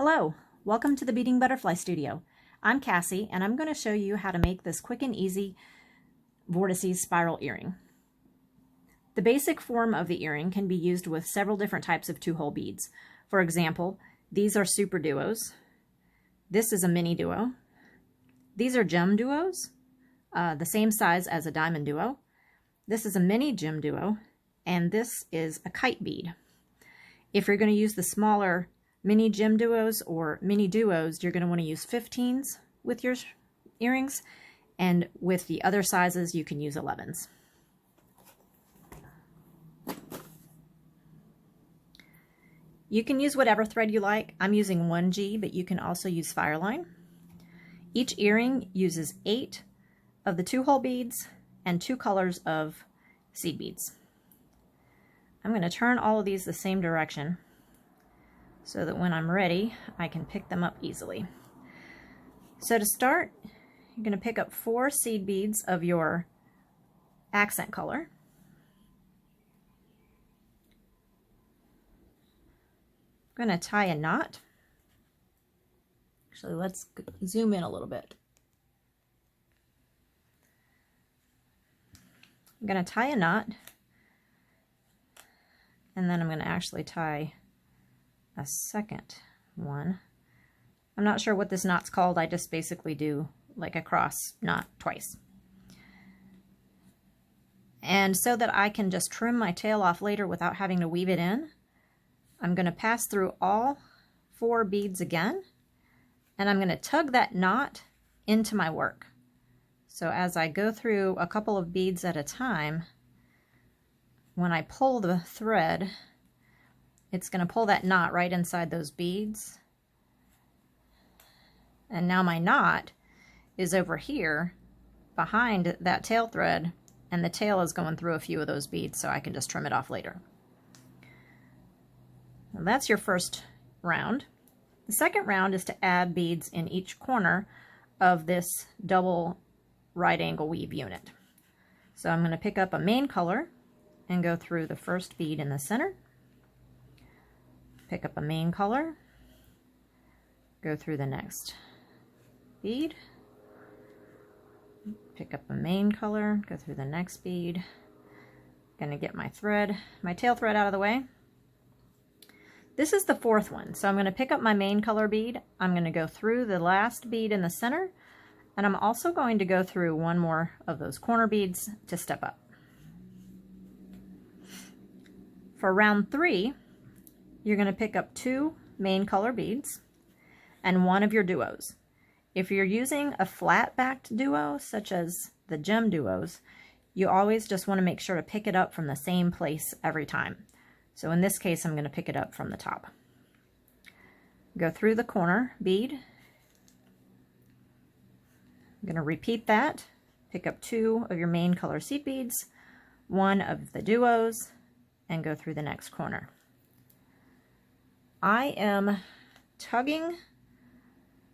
Hello, welcome to the Beading Butterfly Studio. I'm Cassie and I'm going to show you how to make this quick and easy Vortices spiral earring. The basic form of the earring can be used with several different types of two-hole beads. For example, these are superduos. This is a mini duo. These are gemduos, the same size as a diamonduo. This is a mini gemduo, and this is a kite bead. If you're going to use the smaller mini gemduos or miniduos, you're going to want to use 15s with your earrings, and with the other sizes you can use 11s. You can use whatever thread you like. I'm using 1G, but you can also use Fireline. Each earring uses 8 of the two-hole beads and 2 colors of seed beads. I'm going to turn all of these the same direction so that when I'm ready, I can pick them up easily. So to start, you're going to pick up 4 seed beads of your accent color. I'm going to tie a knot. Actually, let's zoom in a little bit. I'm going to tie a knot, and then I'm going to actually tie a second one. I'm not sure what this knot's called. I just basically do like a cross knot twice. And so that I can just trim my tail off later without having to weave it in, I'm going to pass through all 4 beads again, and I'm going to tug that knot into my work. So as I go through a couple of beads at a time, when I pull the thread, it's going to pull that knot right inside those beads. And now my knot is over here behind that tail thread, and the tail is going through a few of those beads, so I can just trim it off later. Now that's your first round. The second round is to add beads in each corner of this double right angle weave unit. So I'm going to pick up a main color and go through the first bead in the center. Pick up a main color, go through the next bead, pick up a main color, go through the next bead. Gonna get my thread, my tail thread out of the way. This is the 4th one, so I'm going to pick up my main color bead. I'm going to go through the last bead in the center, and I'm also going to go through one more of those corner beads to step up. For round 3, you're going to pick up 2 main color beads and 1 of your duos. If you're using a flat-backed duo, such as the gemduos, you always just want to make sure to pick it up from the same place every time. So in this case, I'm going to pick it up from the top. Go through the corner bead. I'm going to repeat that. Pick up 2 of your main color seed beads, 1 of the duos, and go through the next corner. I am tugging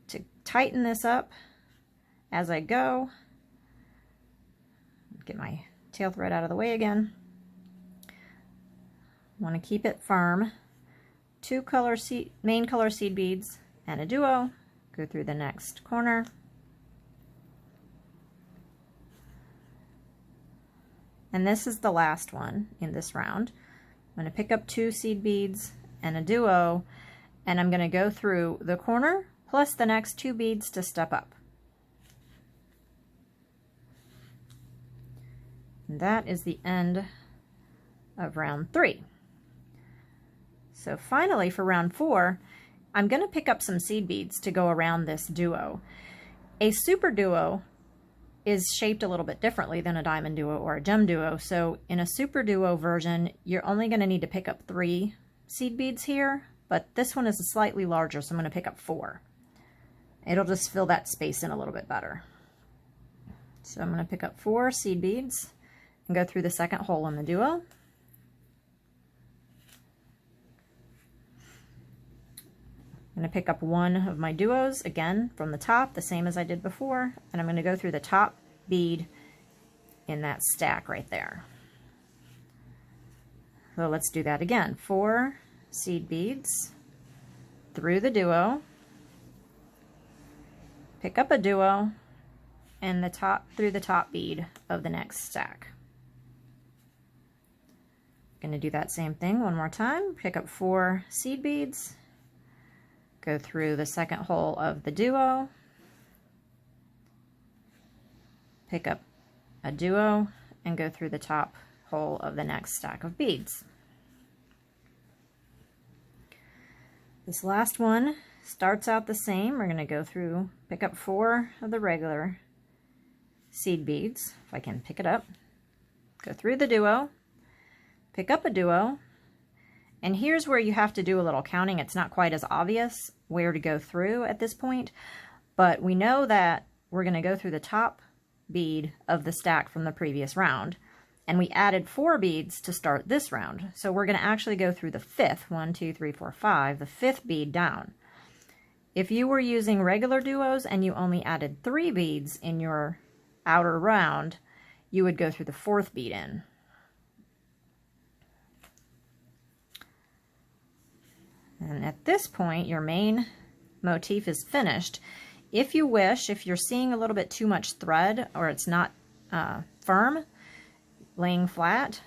to tighten this up as I go. Get my tail thread out of the way again. Want to keep it firm. 2 main color seed beads and a duo. Go through the next corner. And this is the last one in this round. I'm going to pick up 2 seed beads and a duo, and I'm going to go through the corner plus the next 2 beads to step up. And that is the end of round 3. So finally, for round 4, I'm going to pick up some seed beads to go around this duo. A super duo is shaped a little bit differently than a diamond duo or a gem duo. So in a super duo version, you're only going to need to pick up 3 seed beads here, but this one is slightly larger, so I'm going to pick up 4. It'll just fill that space in a little bit better. So I'm going to pick up 4 seed beads and go through the second hole in the duo. I'm going to pick up 1 of my duos, again, from the top, the same as I did before, and I'm going to go through the top bead in that stack right there. So let's do that again. 4 seed beads, through the duo, pick up a duo, and through the top bead of the next stack. Going to do that same thing one more time. Pick up 4 seed beads, go through the second hole of the duo, pick up a duo, and go through the top hole of the next stack of beads. This last one starts out the same. We're going to go through, pick up 4 of the regular seed beads, if I can pick it up, go through the duo, pick up a duo, and here's where you have to do a little counting. It's not quite as obvious where to go through at this point, but we know that we're going to go through the top bead of the stack from the previous round, and we added 4 beads to start this round. So we're going to actually go through the 5th, 1, 2, 3, 4, 5, the 5th bead down. If you were using regular duos and you only added 3 beads in your outer round, you would go through the 4th bead in. And at this point, your main motif is finished. If you wish, if you're seeing a little bit too much thread or it's not firm, laying flat,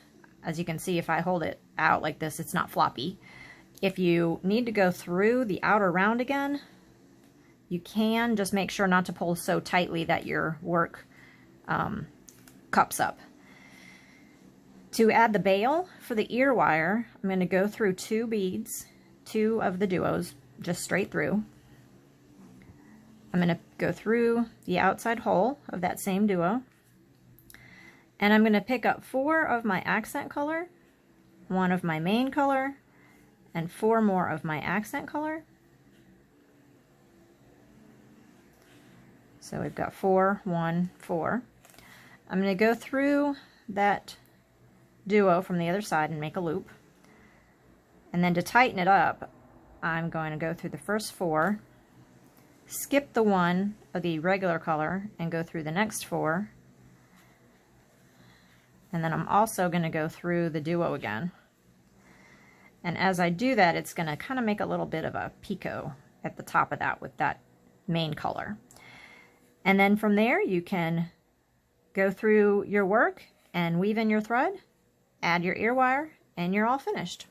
as you can see, if I hold it out like this, it's not floppy. If you need to go through the outer round again, you can. Just make sure not to pull so tightly that your work cups up. To add the bail for the ear wire, I'm going to go through 2 beads, 2 of the duos, just straight through. I'm going to go through the outside hole of that same duo, and I'm going to pick up 4 of my accent color, 1 of my main color, and 4 more of my accent color. So we've got 4, 1, 4. I'm going to go through that duo from the other side and make a loop. And then to tighten it up, I'm going to go through the first 4, skip the 1 of the regular color, and go through the next 4. And then I'm also going to go through the duo again. And as I do that, it's going to kind of make a little bit of a picot at the top of that with that main color. And then from there, you can go through your work and weave in your thread, add your ear wire, and you're all finished.